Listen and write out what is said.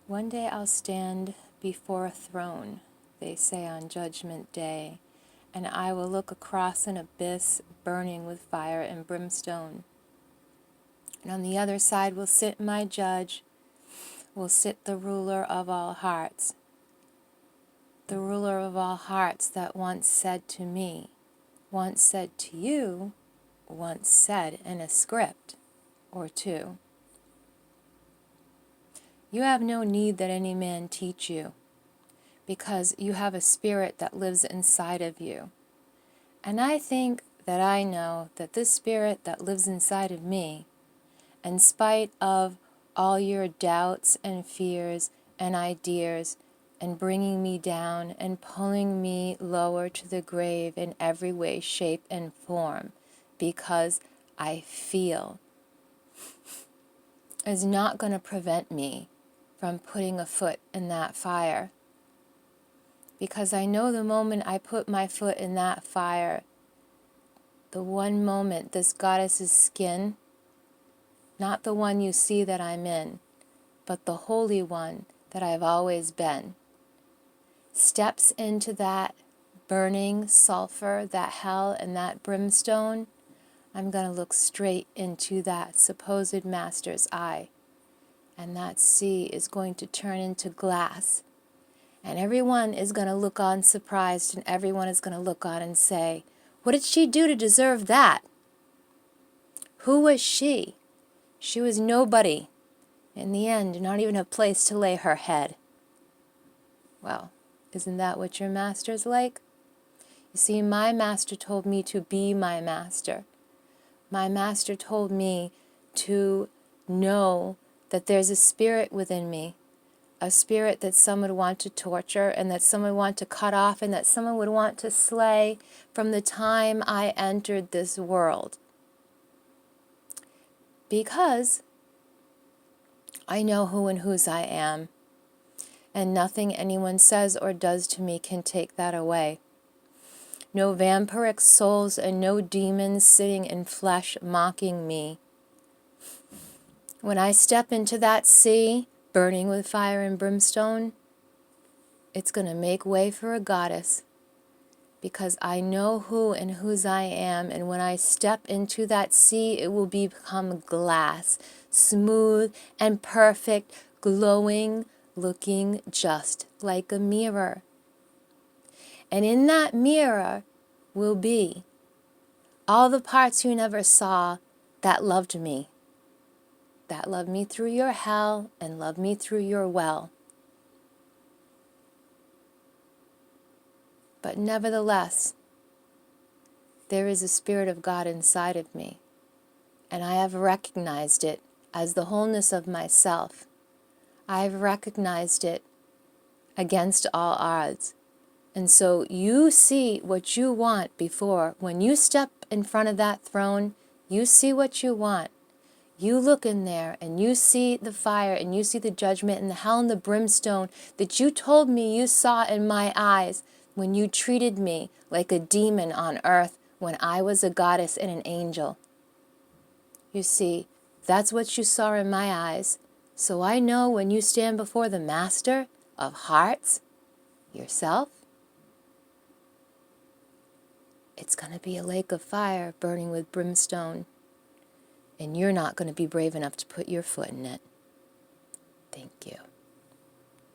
One day I'll stand before a throne, they say on Judgment Day, and I will look across an abyss burning with fire and brimstone. And on the other side will sit my judge, will sit the ruler of all hearts, the ruler of all hearts that once said to me, once said to you, once said in a script or two, "You have no need that any man teach you, because you have a spirit that lives inside of you. And I think that I know that this spirit that lives inside of me, in spite of all your doubts and fears and ideas and bringing me down and pulling me lower to the grave in every way, shape, and form, because I feel, is not going to prevent me from putting a foot in that fire. Because I know the moment I put my foot in that fire, the one moment this goddess's skin, not the one you see that I'm in, but the holy one that I've always been, steps into that burning sulfur, that hell, and that brimstone, I'm going to look straight into that supposed master's eye. And that sea is going to turn into glass. And everyone is going to look on surprised, and everyone is going to look on and say, "What did she do to deserve that? Who was she? She was nobody. In the end, not even a place to lay her head." Well, isn't that what your master's like? You see, my master told me to be my master. My master told me to know that there's a spirit within me, a spirit that some would want to torture and that some would want to cut off and that someone would want to slay from the time I entered this world. Because I know who and whose I am, and nothing anyone says or does to me can take that away. No vampiric souls and no demons sitting in flesh mocking me. When I step into that sea, burning with fire and brimstone, it's going to make way for a goddess, because I know who and whose I am, and when I step into that sea, it will become glass, smooth and perfect, glowing, looking just like a mirror. And in that mirror will be all the parts you never saw that loved me through your hell and loved me through your well. But nevertheless, there is a Spirit of God inside of me, and I have recognized it as the wholeness of myself. I have recognized it against all odds. And so you see what you want before. When you step in front of that throne, you see what you want. You look in there and you see the fire and you see the judgment and the hell and the brimstone that you told me you saw in my eyes when you treated me like a demon on earth when I was a goddess and an angel. You see, that's what you saw in my eyes. So I know when you stand before the Master of Hearts, yourself, it's going to be a lake of fire burning with brimstone. And you're not going to be brave enough to put your foot in it. Thank you.